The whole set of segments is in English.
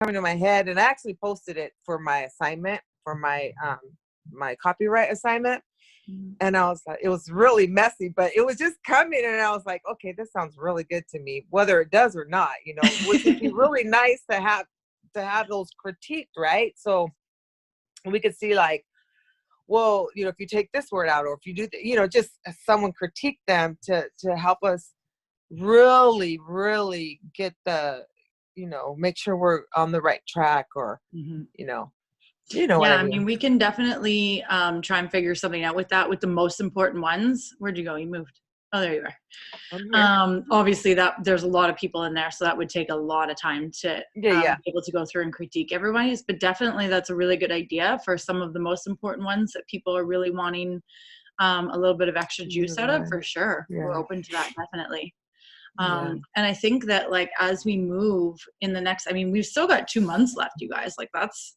coming to my head, and I actually posted it for my assignment, for my my copyright assignment. And I was like, it was really messy, but it was just coming, and I was like, okay, this sounds really good to me, whether it does or not, you know, which would be really nice to have those critiqued, right? So we could see like, well, you know, if you take this word out, or if you do, you know, just someone critique them to help us really, really get the, you know, make sure we're on the right track, or, you know what I mean? We can definitely try and figure something out with that, with the most important ones. Where'd you go? You moved. Oh, there you are. Obviously there's a lot of people in there, so that would take a lot of time to be able to go through and critique everybody's, but definitely that's a really good idea for some of the most important ones that people are really wanting a little bit of extra juice out of, for sure. We're open to that, definitely. And I think that like, as we move in the next, I mean, we've still got 2 months left, you guys, like that's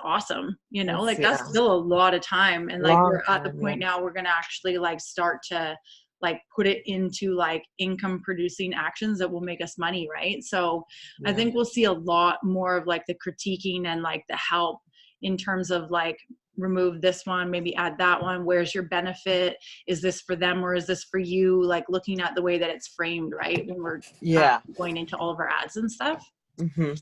awesome. You know, like that's still a lot of time. And like, we're at the point now, we're going to actually like start to like put it into like income producing actions that will make us money. Right. So I think we'll see a lot more of like the critiquing and like the help in terms of like, remove this one, maybe add that one. Where's your benefit? Is this for them or is this for you? Like looking at the way that it's framed, right? When we're going into all of our ads and stuff. Even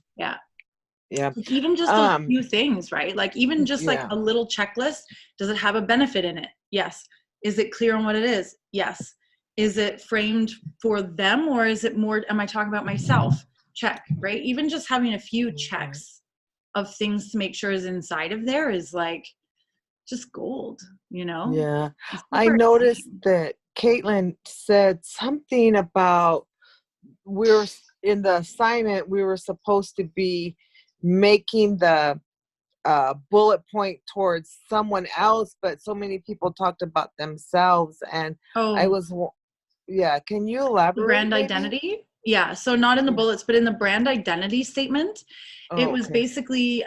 just those few things, right? Like even just like a little checklist. Does it have a benefit in it? Yes. Is it clear on what it is? Yes. Is it framed for them, or is it more, am I talking about myself? Check, right? Even just having a few checks of things to make sure is inside of there is like just gold, you know? Yeah. I noticed that Caitlin said something about, we're in the assignment, we were supposed to be making the bullet point towards someone else, but so many people talked about themselves, and I was, can you elaborate? Brand identity? Yeah, so not in the bullets, but in the brand identity statement, it was basically,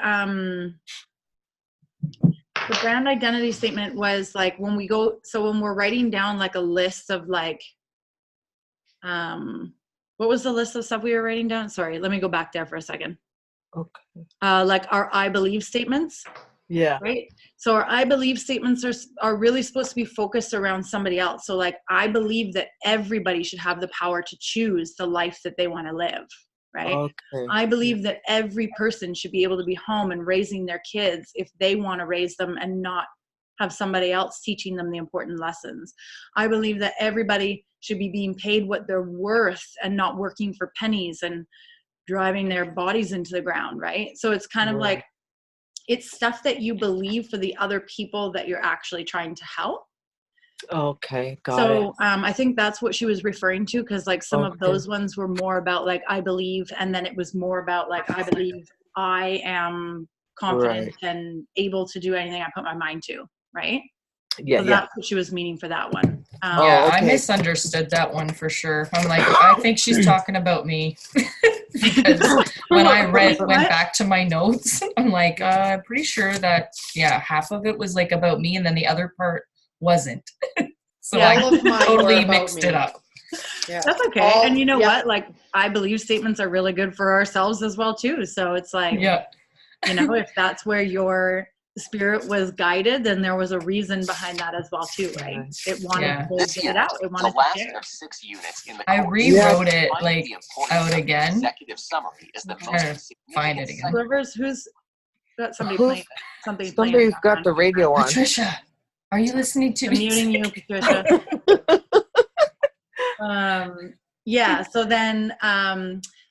the brand identity statement was like when we go, so when we're writing down like a list of like, what was the list of stuff we were writing down? Sorry, let me go back there for a second. Okay. Like our I believe statements. Yeah. Right. So our I believe statements are really supposed to be focused around somebody else. So like, I believe that everybody should have the power to choose the life that they want to live. Right. Okay. I believe that every person should be able to be home and raising their kids if they want to raise them and not have somebody else teaching them the important lessons. I believe that everybody should be being paid what they're worth and not working for pennies and driving their bodies into the ground. Right. So it's kind of like, it's stuff that you believe for the other people that you're actually trying to help. Okay, got it. I think that's what she was referring to, because like some of those ones were more about like, I believe, and then it was more about like, I believe I am confident and able to do anything I put my mind to, right? So that's what she was meaning for that one. I misunderstood that one for sure. I'm like, I think she's talking about me. Because when I went back to my notes, I'm like, I'm pretty sure that, half of it was like about me and then the other part wasn't. So I totally mixed it up. Yeah. That's okay. And you know what? Like, I believe statements are really good for ourselves as well too. So it's like, you know, if that's where your spirit was guided, then there was a reason behind that as well too, right? It wanted to get it out. It wanted to share. I rewrote it like out again. Find it again. Who's got somebody playing something? Somebody's got the radio on. Patricia, are you listening to me? I'm muting you, Patricia. So then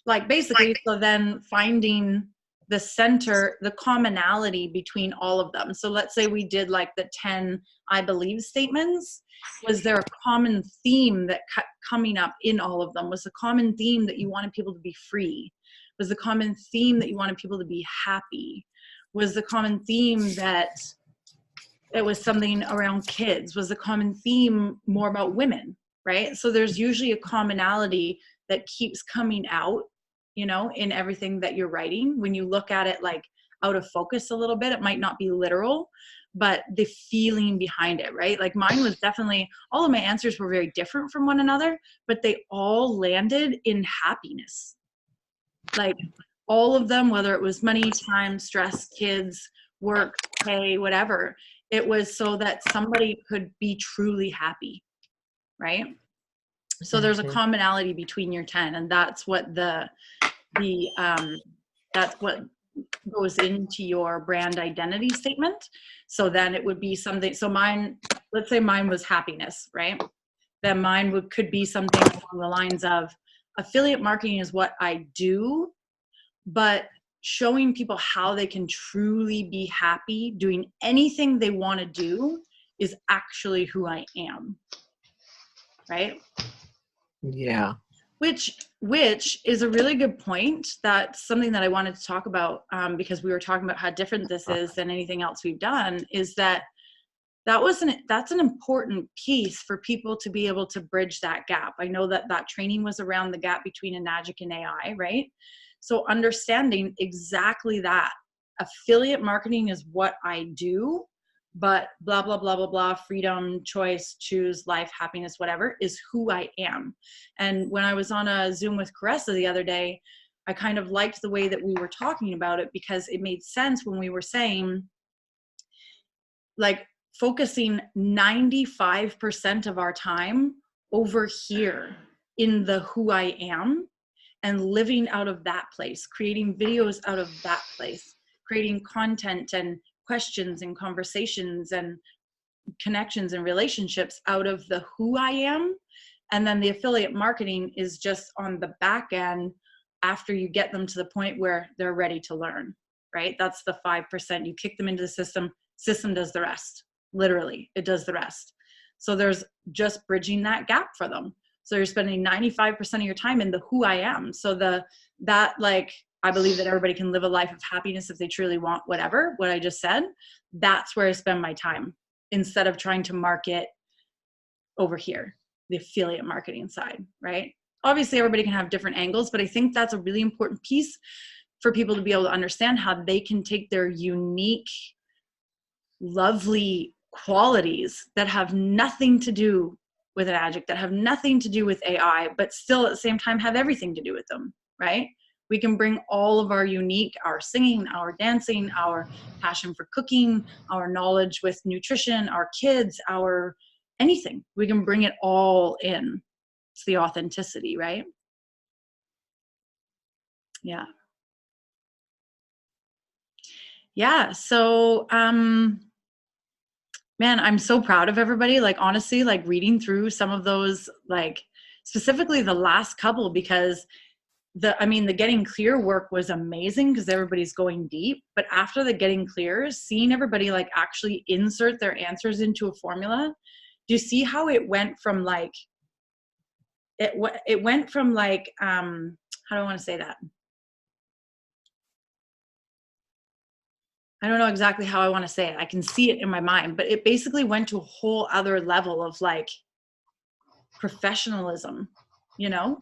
like basically, so then finding the center, the commonality between all of them. So let's say we did like the 10 I believe statements. Was there a common theme that kept coming up in all of them? Was the common theme that you wanted people to be free? Was the common theme that you wanted people to be happy? Was the common theme that it was something around kids? Was the common theme more about women, right? So there's usually a commonality that keeps coming out, you know, in everything that you're writing. When you look at it like out of focus a little bit, it might not be literal, but the feeling behind it, right? Like mine was definitely, all of my answers were very different from one another, but they all landed in happiness. Like all of them, whether it was money, time, stress, kids, work, pay, whatever, it was so that somebody could be truly happy, right? So there's a commonality between your 10, and that's what that's what goes into your brand identity statement. So then it would be something, so mine, let's say mine was happiness, right? Then mine could be something along the lines of affiliate marketing is what I do, but showing people how they can truly be happy doing anything they want to do is actually who I am, right? Yeah. Which is a really good point. That's something that I wanted to talk about, because we were talking about how different this is than anything else we've done, is that's an important piece for people to be able to bridge that gap. I know that training was around the gap between Enagic and AI, right? So understanding exactly that. Affiliate marketing is what I do, but blah, blah, blah, blah, blah, freedom, choice, choose, life, happiness, whatever, is who I am. And when I was on a Zoom with Caressa the other day, I kind of liked the way that we were talking about it, because it made sense when we were saying, like, focusing 95% of our time over here in the who I am, and living out of that place, creating videos out of that place, creating content and questions and conversations and connections and relationships out of the who I am. And then the affiliate marketing is just on the back end after you get them to the point where they're ready to learn, right? That's the 5%. You kick them into the system does the rest. Literally, it does the rest. So there's just bridging that gap for them. So you're spending 95% of your time in the who I am. So I believe that everybody can live a life of happiness if they truly want whatever, what I just said. That's where I spend my time, instead of trying to market over here, the affiliate marketing side, right? Obviously, everybody can have different angles, but I think that's a really important piece for people to be able to understand how they can take their unique, lovely qualities that have nothing to do with Enagic, that have nothing to do with AI, but still at the same time have everything to do with them, right? We can bring all of our unique, our singing, our dancing, our passion for cooking, our knowledge with nutrition, our kids, our anything. We can bring it all in. It's the authenticity, right? Yeah. Yeah. So, man, I'm so proud of everybody. Like, honestly, like reading through some of those, like specifically the last couple, because the Getting Clear work was amazing because everybody's going deep. But after the Getting Clear, seeing everybody like actually insert their answers into a formula, do you see how it went from like, it went from like, how do I want to say that? I don't know exactly how I want to say it. I can see it in my mind, but it basically went to a whole other level of like professionalism, you know?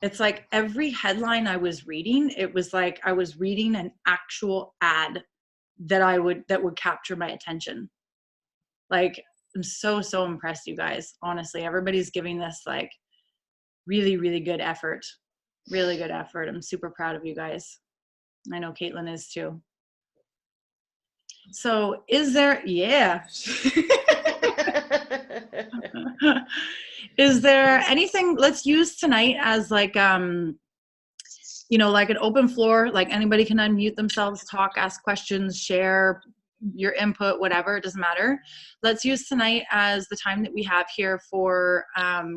It's like every headline I was reading, it was like I was reading an actual ad that would capture my attention. Like, I'm so impressed, you guys. Honestly, everybody's giving this like really, really good effort. Really good effort. I'm super proud of you guys. I know Caitlin is too. So is there, yeah. Is there anything, let's use tonight as like, like an open floor, like anybody can unmute themselves, talk, ask questions, share your input, whatever, it doesn't matter. Let's use tonight as the time that we have here for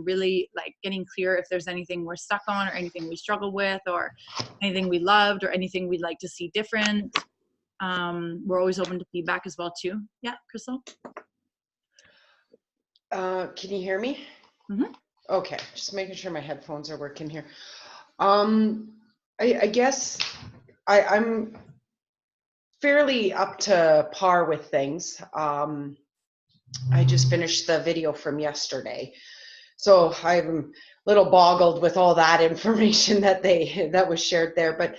really like getting clear if there's anything we're stuck on or anything we struggle with or anything we loved or anything we'd like to see different. We're always open to feedback as well too. Yeah, Crystal? Can you hear me? Mm-hmm. Okay, just making sure my headphones are working here. I guess I'm fairly up to par with things. I just finished the video from yesterday, so I'm a little boggled with all that information that was shared there, but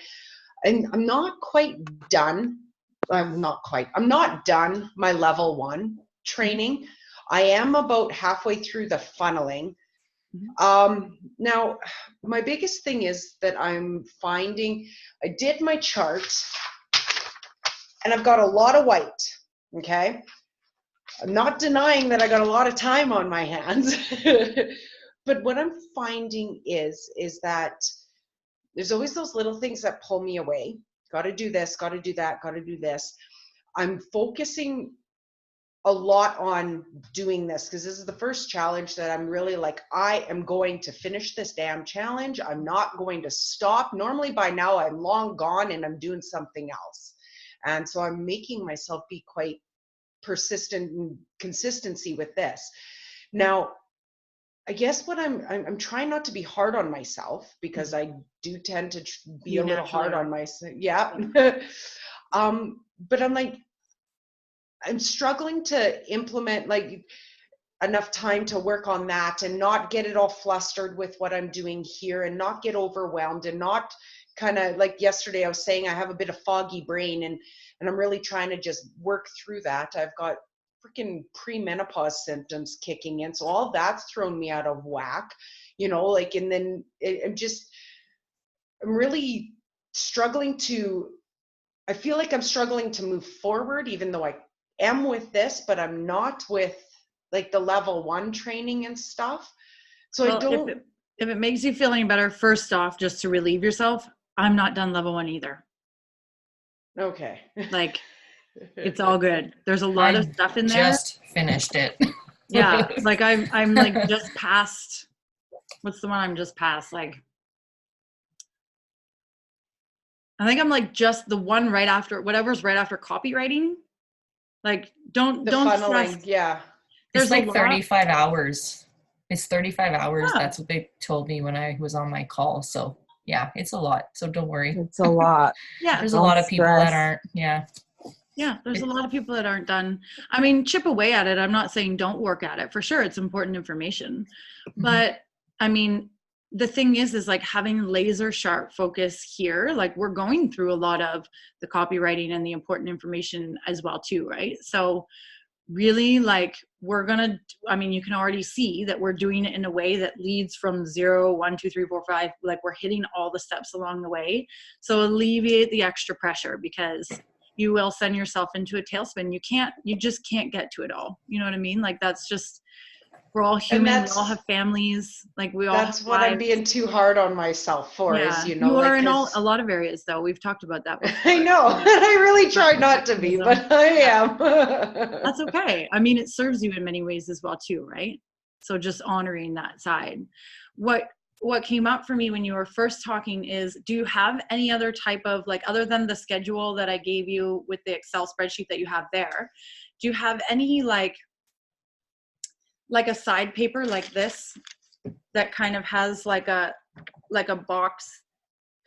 I'm not quite done. I'm not done my level 1 training. I am about halfway through the funneling, Now, my biggest thing is that I'm finding, I did my chart and I've got a lot of white, okay? I'm not denying that I got a lot of time on my hands, but what I'm finding is that there's always those little things that pull me away. Got to do this, got to do that, got to do this. I'm focusing a lot on doing this because this is the first challenge that I'm really like, I am going to finish this damn challenge. I'm not going to stop. Normally by now I'm long gone and I'm doing something else. And so I'm making myself be quite persistent and consistency with this. Now, I guess what I'm trying not to be hard on myself because I do tend to be a little hard on myself. Yeah. But I'm like, I'm struggling to implement like enough time to work on that and not get it all flustered with what I'm doing here and not get overwhelmed and not kind of like yesterday I was saying I have a bit of foggy brain and I'm really trying to just work through that. I've got freaking premenopause symptoms kicking in. So all that's thrown me out of whack, you know, like, and then I'm really struggling I feel like I'm struggling to move forward, even though I am with this, but I'm not with like the level 1 training and stuff. So well, I don't. If it makes you feel any better, first off, just to relieve yourself, I'm not done level 1 either. Okay. Like, it's all good. There's a lot of stuff in there. Just finished it. Yeah, like I'm like just past. What's the one I'm just past? Like, I think I'm like just the one right after whatever's right after copywriting. Like, don't funneling, stress. yeah. It's like 35 hours. It's 35 hours. Yeah. That's what they told me when I was on my call. So yeah, it's a lot. So don't worry. It's a lot. Yeah. There's a lot of people that aren't. Yeah, there's a lot of people that aren't done. I mean, chip away at it. I'm not saying don't work at it. For sure, it's important information. But I mean, the thing is like having laser sharp focus here, like we're going through a lot of the copywriting and the important information as well too, right? So really like I mean, you can already see that we're doing it in a way that leads from 0, 1, 2, 3, 4, 5, like we're hitting all the steps along the way. So alleviate the extra pressure because you will send yourself into a tailspin. You just can't get to it all. You know what I mean? Like that's just, we're all human. We all have families. Like we all That's have what lives. I'm being too hard on myself for is, you know, you are like, in a lot of areas though. We've talked about that before. I know. I really try not to be, but I am. That's okay. I mean, it serves you in many ways as well too, right? So just honoring that side. What came up for me when you were first talking is, do you have any other type of, like, other than the schedule that I gave you with the Excel spreadsheet that you have there, do you have any like a side paper like this that kind of has like a box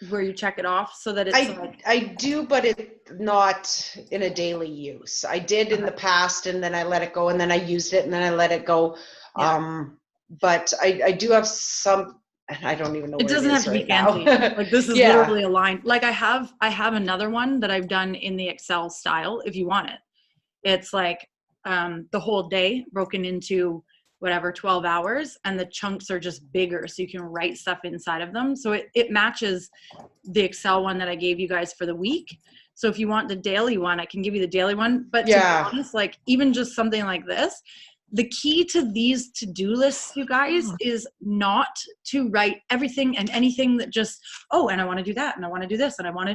where you check it off so that it's I do, but it's not in a daily use. I did in the past and then I let it go and then I used it and then I let it go. Yeah. But I do have some, I don't even know it where doesn't it have is to right be fancy. now. Like this is Yeah. literally aligned. Like I have another one that I've done in the Excel style if you want it. It's like the whole day broken into whatever 12 hours and the chunks are just bigger so you can write stuff inside of them. So it matches the Excel one that I gave you guys for the week. So if you want the daily one, I can give you the daily one. But to be honest, like even just something like this, the key to these to-do lists, you guys, is not to write everything and anything that just, and I want to do that, and I want to do this, and I want to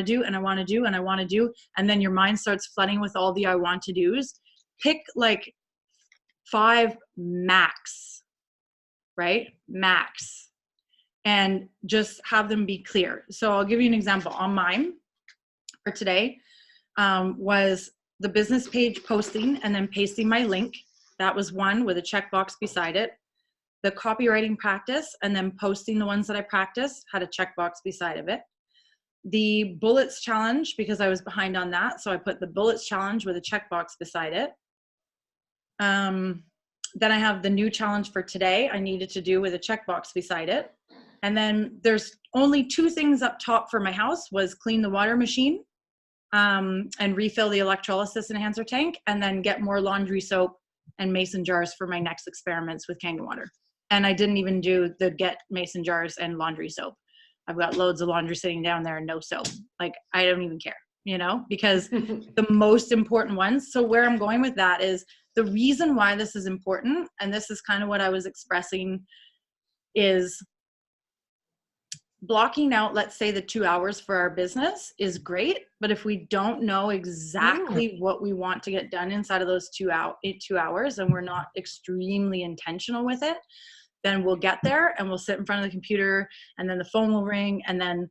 do, and I want to do, and I want to do, and then your mind starts flooding with all the I want to do's. Pick like 5 max, right? Max. And just have them be clear. So I'll give you an example. On mine for today was the business page posting and then pasting my link. That was one with a checkbox beside it. The copywriting practice and then posting the ones that I practice had a checkbox beside of it. The bullets challenge, because I was behind on that, so I put the bullets challenge with a checkbox beside it. Then I have the new challenge for today I needed to do with a checkbox beside it. And then there's only 2 things up top for my house was clean the water machine and refill the electrolysis enhancer tank, and then get more laundry soap and mason jars for my next experiments with Kangen water. And I didn't even do the get mason jars and laundry soap. I've got loads of laundry sitting down there and no soap. Like, I don't even care, you know, because the most important ones. So where I'm going with that is the reason why this is important, and this is kind of what I was expressing, is blocking out, let's say, the 2 hours for our business is great. But if we don't know exactly what we want to get done inside of those 2 hours, and we're not extremely intentional with it, then we'll get there and we'll sit in front of the computer, and then the phone will ring, and then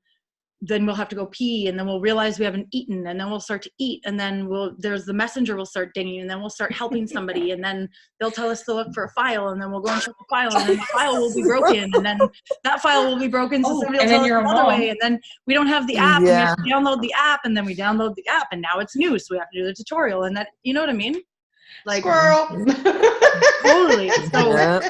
we'll have to go pee, and then we'll realize we haven't eaten, and then we'll start to eat, and then there's the messenger will start dinging, and then we'll start helping somebody, and then they'll tell us to look for a file, and then we'll go and check the file, and then the file will be broken, and then that file will be broken, so somebody will tell us another way, and then we don't have the app, and we have to download the app, and then we download the app, and now it's new, so we have to do the tutorial, and that, you know what I mean? Like, squirrel. Totally. So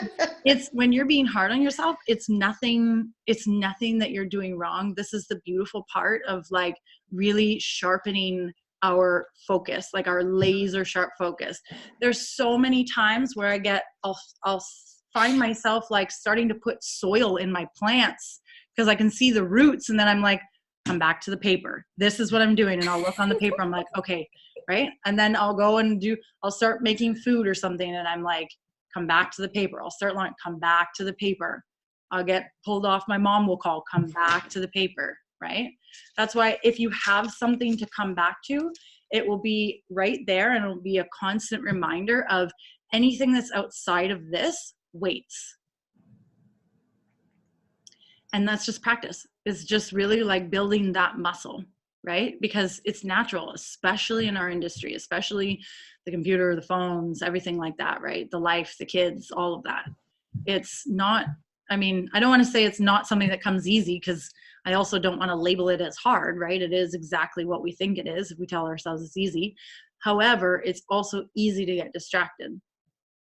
it's, when you're being hard on yourself, it's nothing that you're doing wrong. This is the beautiful part of like really sharpening our focus, like our laser sharp focus. There's so many times where I'll find myself like starting to put soil in my plants because I can see the roots, and then I'm like, come back to the paper. This is what I'm doing. And I'll look on the paper. I'm like, okay, right. And then I'll go and I'll start making food or something. And I'm like, come back to the paper. I'll start learning, come back to the paper. I'll get pulled off. My mom will call, come back to the paper, right? That's why if you have something to come back to, it will be right there, and it'll be a constant reminder of anything that's outside of this waits. And that's just practice. It's just really like building that muscle, right? Because it's natural, especially in our industry, especially the computer, the phones, everything like that, right? The life, the kids, all of that. It's not, I mean, I don't want to say it's not something that comes easy, because I also don't want to label it as hard, right? It is exactly what we think it is if we tell ourselves it's easy. However, it's also easy to get distracted.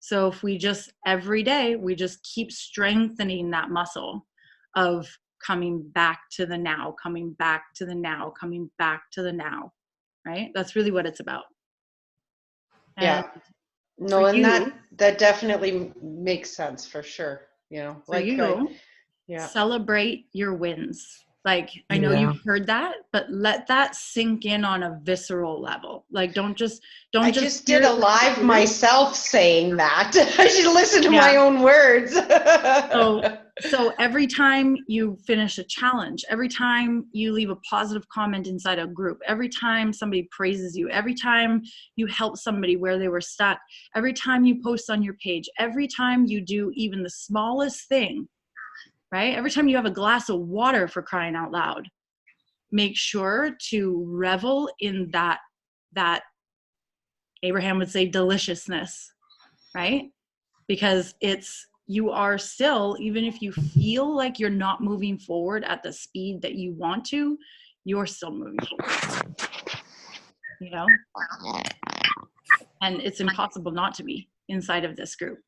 So if we just, every day, we just keep strengthening that muscle of coming back to the now, coming back to the now, coming back to the now, right? That's really what it's about. Yeah. No, and that definitely makes sense for sure. You know, like celebrate your wins. Like, I know you've heard that, but let that sink in on a visceral level. Like, don't just did a live myself saying that. I should listen to my own words. So every time you finish a challenge, every time you leave a positive comment inside a group, every time somebody praises you, every time you help somebody where they were stuck, every time you post on your page, every time you do even the smallest thing, right? Every time you have a glass of water, for crying out loud, make sure to revel in that Abraham would say deliciousness, right? Because you are still, even if you feel like you're not moving forward at the speed that you want to, you're still moving forward, you know? And it's impossible not to be inside of this group.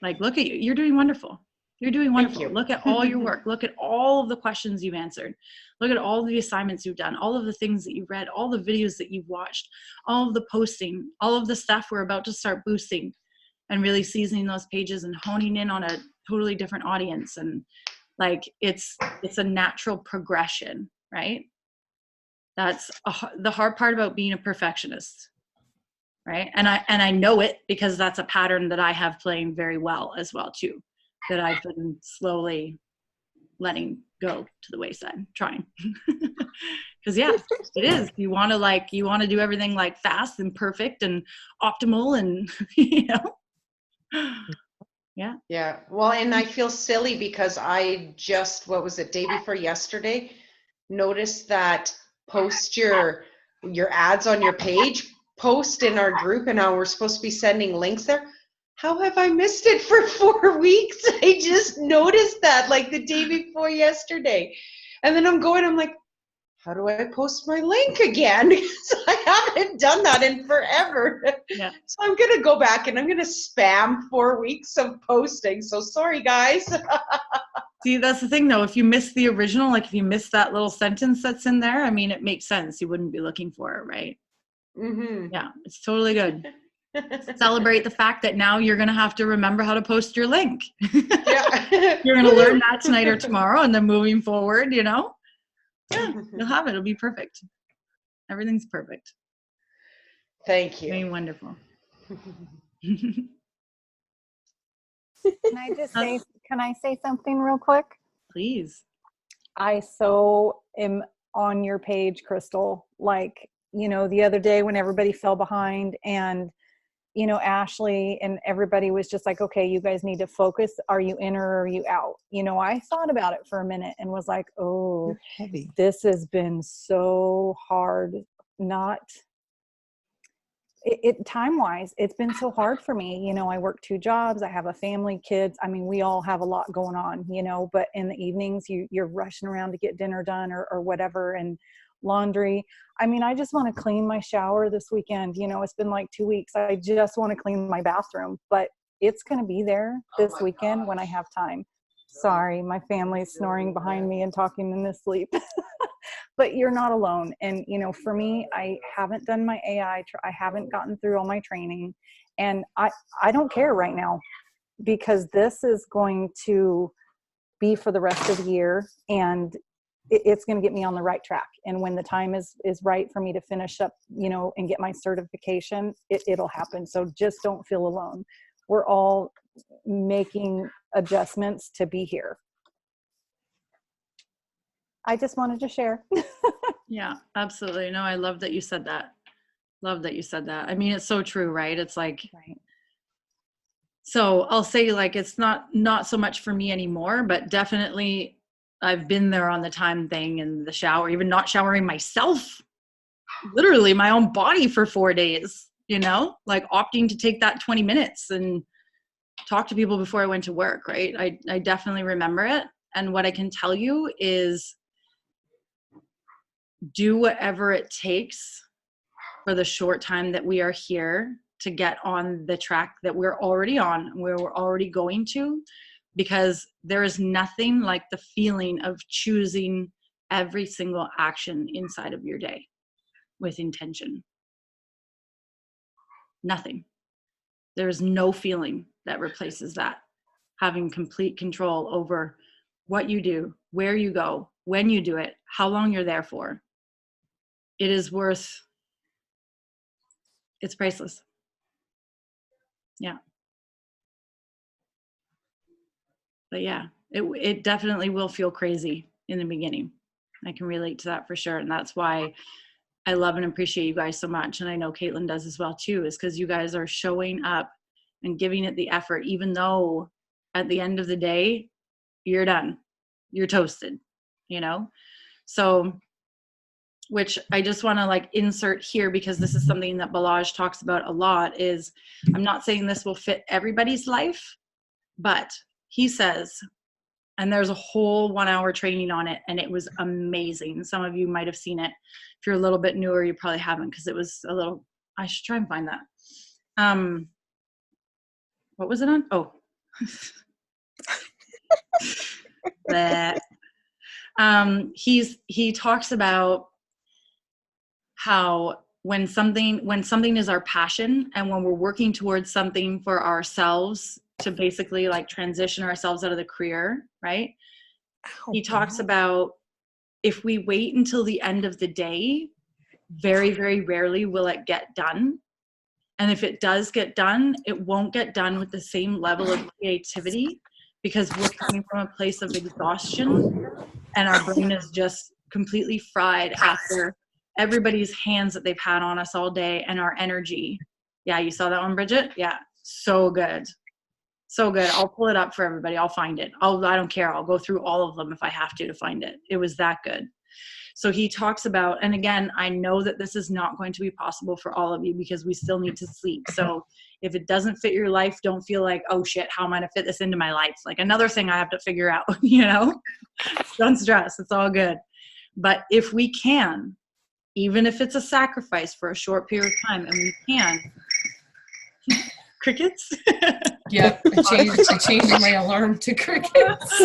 Like, look at you, you're doing wonderful. You're doing wonderful. Look at all your work. Look at all of the questions you've answered. Look at all the assignments you've done, all of the things that you've read, all the videos that you've watched, all of the posting, all of the stuff we're about to start boosting and really seasoning those pages and honing in on a totally different audience. And like, it's a natural progression, right? That's the hard part about being a perfectionist, right? And I know it, because that's a pattern that I have playing very well as well too, that I've been slowly letting go to the wayside, trying. Because it is. You want to do everything like fast and perfect and optimal, and you know. Yeah. Well, and I feel silly because I just, what was it, day before yesterday, noticed that post your ads on your page, post in our group, and now we're supposed to be sending links there. How have I missed it for 4 weeks? I just noticed that like the day before yesterday. And then I'm like, how do I post my link again? Because I haven't done that in forever. Yeah. So I'm going to go back and I'm going to spam 4 weeks of posting. So sorry, guys. See, that's the thing though. If you miss the original, like if you miss that little sentence that's in there, I mean, it makes sense. You wouldn't be looking for it, right? Mm-hmm. Yeah, it's totally good. Celebrate the fact that now you're going to have to remember how to post your link. Yeah. You're going to learn that tonight or tomorrow, and then moving forward, you know, yeah, you'll have it. It'll be perfect. Everything's perfect. Thank you. Very wonderful. Can I say something real quick? Please. I so am on your page, Crystal. Like, you know, the other day when everybody fell behind and, you know, Ashley and everybody was just like, okay, you guys need to focus. Are you in or are you out? You know, I thought about it for a minute and was like, oh, Heavy. this has been so hard. Time-wise, it's been so hard for me. You know, I work 2 jobs. I have a family, kids. I mean, we all have a lot going on, you know, but in the evenings you're rushing around to get dinner done or whatever, and laundry. I mean, I just want to clean my shower this weekend. You know, it's been like 2 weeks. I just want to clean my bathroom, but it's going to be there this weekend when I have time. Sorry, my family's snoring behind me and talking in their sleep. But you're not alone. And, you know, for me, I haven't done my AI. I haven't gotten through all my training. And I don't care right now, because this is going to be for the rest of the year. And it's going to get me on the right track. And when the time is right for me to finish up, you know, and get my certification, it'll happen. So just don't feel alone. We're all making adjustments to be here. I just wanted to share. Yeah, absolutely. No, I love that you said that. Love that you said that. I mean, it's so true, right? It's like, Right. So I'll say, like, it's not so much for me anymore, but definitely I've been there on the time thing and the shower, even not showering myself, literally my own body for 4 days, you know, like opting to take that 20 minutes and talk to people before I went to work, right? I definitely remember it. And what I can tell you is do whatever it takes for the short time that we are here to get on the track that we're already on, where we're already going to, because there is nothing like the feeling of choosing every single action inside of your day with intention. Nothing. There is no feeling that replaces that. Having complete control over what you do, where you go, when you do it, how long you're there for. It is worth, it's priceless. Yeah. But yeah, it definitely will feel crazy in the beginning. I can relate to that for sure. And that's why I love and appreciate you guys so much. And I know Caitlin does as well too, is because you guys are showing up and giving it the effort, even though at the end of the day, you're done. You're toasted, you know? So, which I just want to like insert here, because this is something that Balazs talks about a lot, is I'm not saying this will fit everybody's life, but he says, and there's a whole 1 hour training on it, and it was amazing. Some of you might have seen it. If you're a little bit newer, you probably haven't, because it was a little, I should try and find that. What was it on? Oh. He talks about how when something is our passion, and when we're working towards something for ourselves to basically like transition ourselves out of the career, right? He talks about if we wait until the end of the day, very, very rarely will it get done. And if it does get done, it won't get done with the same level of creativity, because we're coming from a place of exhaustion and our brain is just completely fried after everybody's hands that they've had on us all day and our energy. Yeah, you saw that one, Bridget? Yeah, so good. So good. I'll pull it up for everybody. I'll find it. I don't care. I'll go through all of them if I have to find it. It was that good. So he talks about, and again, I know that this is not going to be possible for all of you because we still need to sleep. So if it doesn't fit your life, don't feel like, oh shit, how am I going to fit this into my life? Like another thing I have to figure out, you know? Don't stress. It's all good. But if we can, even if it's a sacrifice for a short period of time, and we can, crickets? Yep, I changed my alarm to crickets.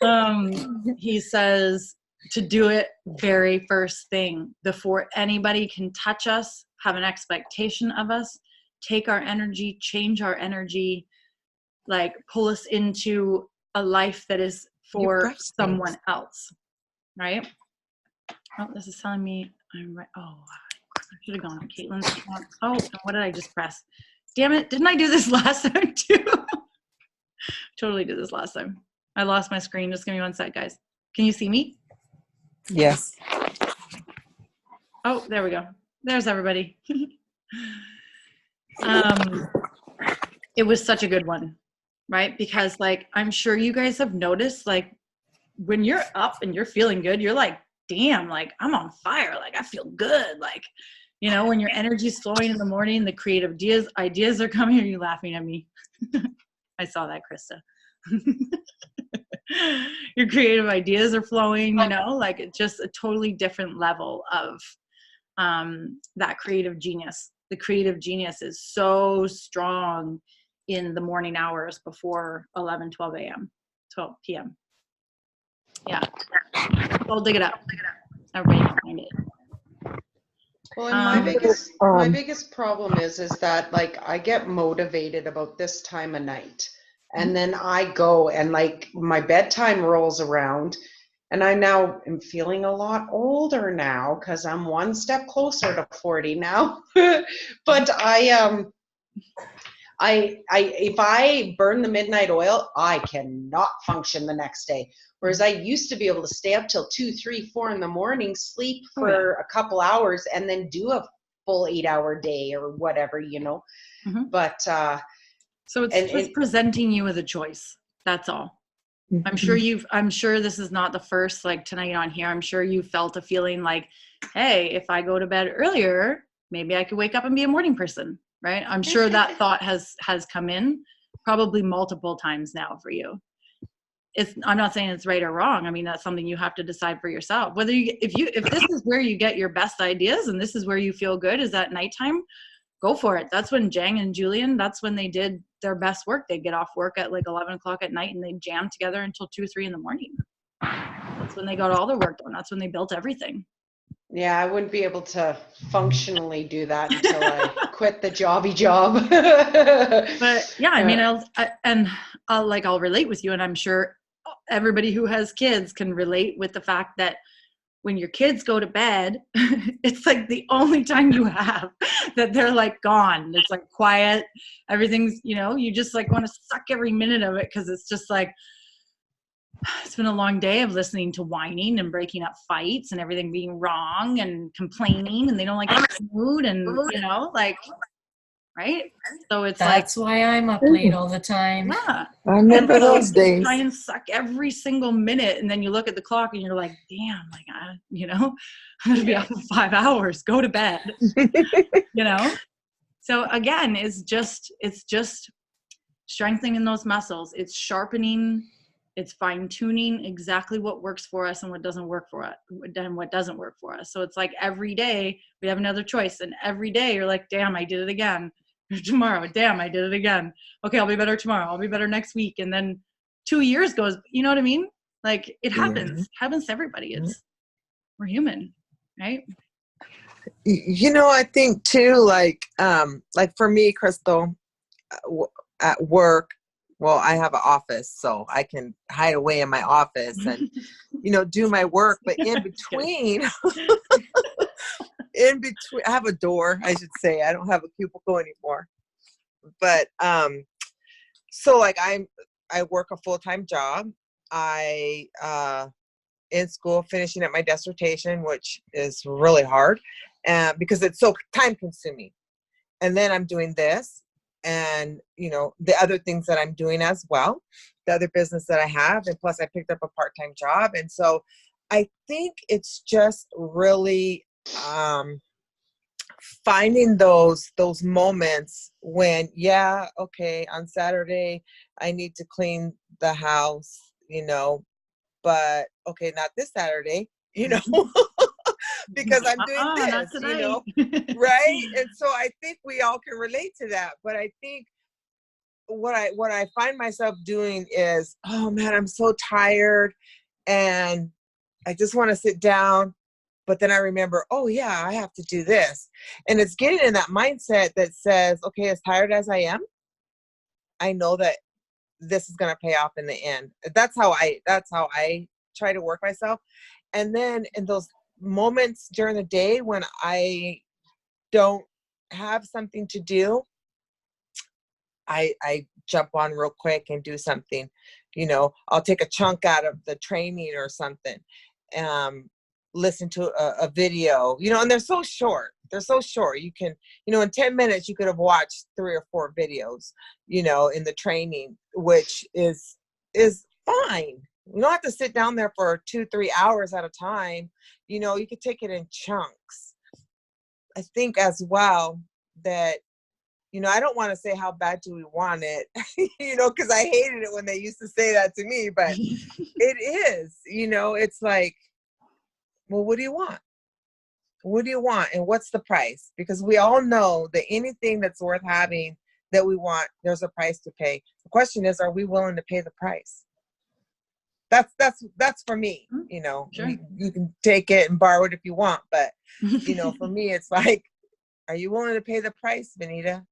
Awesome. He says to do it very first thing before anybody can touch us, have an expectation of us, take our energy, change our energy, like pull us into a life that is for someone else, right? Oh, this is telling me I'm right. Oh, I should have gone on Caitlin's account. Oh, what did I just press? Damn it, didn't I do this last time too? Totally did this last time. I lost my screen. Just give me one sec, guys. Can you see me? Yes. Oh, there we go. There's everybody. It was such a good one, right? Because like, I'm sure you guys have noticed, like when you're up and you're feeling good, you're like, damn, like I'm on fire. Like I feel good. Like, you know, when your energy's flowing in the morning, the creative ideas are coming. Are you laughing at me? I saw that, Krista. Your creative ideas are flowing, you know, like it's just a totally different level of that creative genius. The creative genius is so strong in the morning hours before 11, 12 a.m., 12 p.m. Yeah. I'll dig it up. Everybody can find it. Well, and my biggest problem is that like I get motivated about this time of night, and then I go and like my bedtime rolls around, and I now am feeling a lot older now because I'm one step closer to 40 now. But if I burn the midnight oil, I cannot function the next day. Whereas I used to be able to stay up till 2, 3, 4 in the morning, sleep for a couple hours, and then do a full 8-hour day or whatever, you know. Mm-hmm. But so it's just presenting you with a choice. That's all. Mm-hmm. I'm sure this is not the first, like tonight on here, I'm sure you felt a feeling like, hey, if I go to bed earlier, maybe I could wake up and be a morning person, right? I'm sure that thought has come in probably multiple times now for you. I'm not saying it's right or wrong. I mean, that's something you have to decide for yourself. Whether if this is where you get your best ideas and this is where you feel good is at nighttime, go for it. That's when Jang and Julian, that's when they did their best work. They'd get off work at like 11 o'clock at night and they'd jam together until 2 or 3 in the morning. That's when they got all their work done. That's when they built everything. Yeah, I wouldn't be able to functionally do that until I quit the jobby job. But yeah, I mean, I'll relate with you, and I'm sure everybody who has kids can relate with the fact that when your kids go to bed, it's like the only time you have that they're like gone. It's like quiet. Everything's, you know, you just like want to suck every minute of it because it's just like, it's been a long day of listening to whining and breaking up fights and everything being wrong and complaining and they don't like food and, you know, like, right? So it's that's why I'm up late all the time. Yeah. I remember those days. Try and suck every single minute, and then you look at the clock and you're like, damn, like I'm gonna be up for 5 hours. Go to bed. You know. So again, it's just strengthening those muscles. It's sharpening. It's fine tuning exactly what works for us and what doesn't work for us, and what doesn't work for us. So it's like every day we have another choice, and every day you're like, damn, I did it again. Tomorrow, damn, I did it again. Okay, I'll be better tomorrow. I'll be better next week. And then 2 years goes, you know what I mean? Like it happens. It happens to everybody. We're human, right? You know, I think too, like for me, Crystal, at work, well, I have an office, so I can hide away in my office and, you know, do my work. But in between, I have a door, I should say. I don't have a cubicle anymore. But so like I work a full-time job. I in school finishing up my dissertation, which is really hard, because it's so time consuming. And then I'm doing this and, you know, the other things that I'm doing as well, the other business that I have. And plus I picked up a part-time job. And so I think it's just really finding those moments when, yeah, okay, on Saturday I need to clean the house, you know, but okay, not this Saturday, you know, because I'm doing this, you know, right? And so I think we all can relate to that. But I think what I find myself doing is, oh man, I'm so tired and I just want to sit down but then I remember, oh yeah, I have to do this. And it's getting in that mindset that says, okay, as tired as I am, I know that this is going to pay off in the end. That's how I try to work myself. And then in those moments during the day when I don't have something to do, I jump on real quick and do something. I'll take a chunk out of the training or something. Listen to a video, and they're so short. You can, in 10 minutes, you could have watched 3 or 4 videos, in the training, which is fine. You don't have to sit down there for 2-3 hours at a time. You could take it in chunks. I think as well that, I don't want to say how bad do we want it, because I hated it when they used to say that to me, but it is, it's like, well, what do you want? What do you want? And what's the price? Because we all know that anything that's worth having that we want, there's a price to pay. The question is, are we willing to pay the price? That's for me, Sure. You can take it and borrow it if you want, but, for me, it's like, are you willing to pay the price, Benita?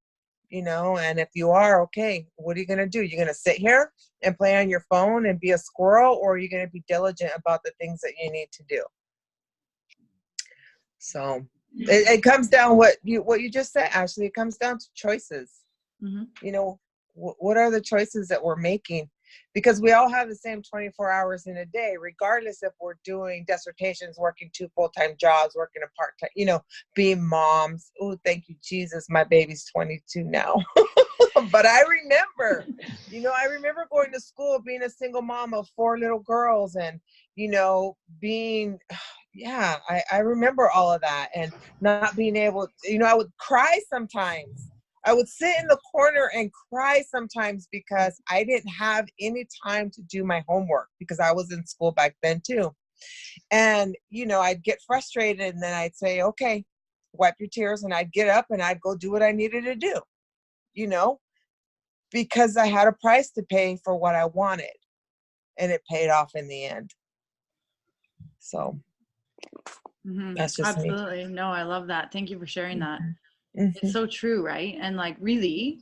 And if you are, okay, what are you going to do? You're going to sit here and play on your phone and be a squirrel, or are you going to be diligent about the things that you need to do? So it comes down what you just said, Ashley. It comes down to choices. Mm-hmm. What are the choices that we're making? Because we all have the same 24 hours in a day, regardless if we're doing dissertations, working 2 full-time jobs, working a part-time, being moms. Oh, thank you, Jesus. My baby's 22 now. But I remember, going to school, being a single mom of 4 little girls and, being, yeah, I remember all of that and not being able to, I would cry sometimes. I would sit in the corner and cry sometimes because I didn't have any time to do my homework because I was in school back then too. And, I'd get frustrated and then I'd say, okay, wipe your tears. And I'd get up and I'd go do what I needed to do, because I had a price to pay for what I wanted and it paid off in the end. So that's just absolutely me. No, I love that. Thank you for sharing that. Mm-hmm. It's so true, right? And like really,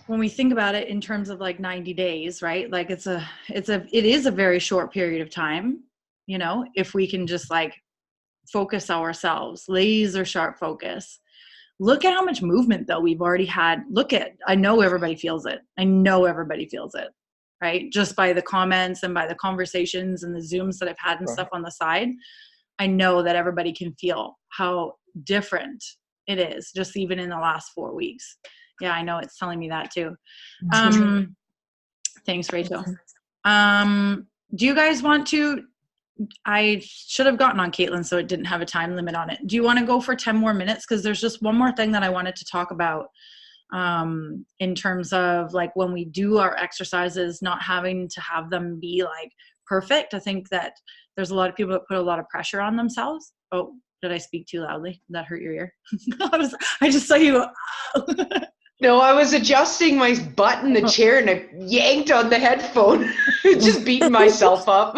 when we think about it in terms of like 90 days, right? Like it is a very short period of time, if we can just like focus ourselves, laser sharp focus. Look at how much movement though we've already had. I know everybody feels it. Right? Just by the comments and by the conversations and the Zooms that I've had and stuff on the side, I know that everybody can feel how different it is just even in the last 4 weeks. Yeah, I know it's telling me that too. Thanks, Rachel. Do you guys want to, I should have gotten on Caitlin so it didn't have a time limit on it. Do you want to go for 10 more minutes? Because there's just one more thing that I wanted to talk about in terms of like when we do our exercises, not having to have them be like perfect. I think that there's a lot of people that put a lot of pressure on themselves. Oh, did I speak too loudly? Did that hurt your ear? I just saw you. No, I was adjusting my butt in the chair and I yanked on the headphone, just beating myself up.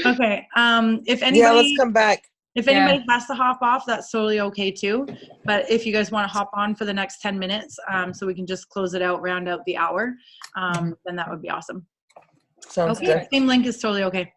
Okay. If anybody, yeah, let's come back. If anybody has to hop off, that's totally okay too. But if you guys want to hop on for the next 10 minutes, so we can just close it out, round out the hour, then that would be awesome. Sounds good. Same link is totally okay.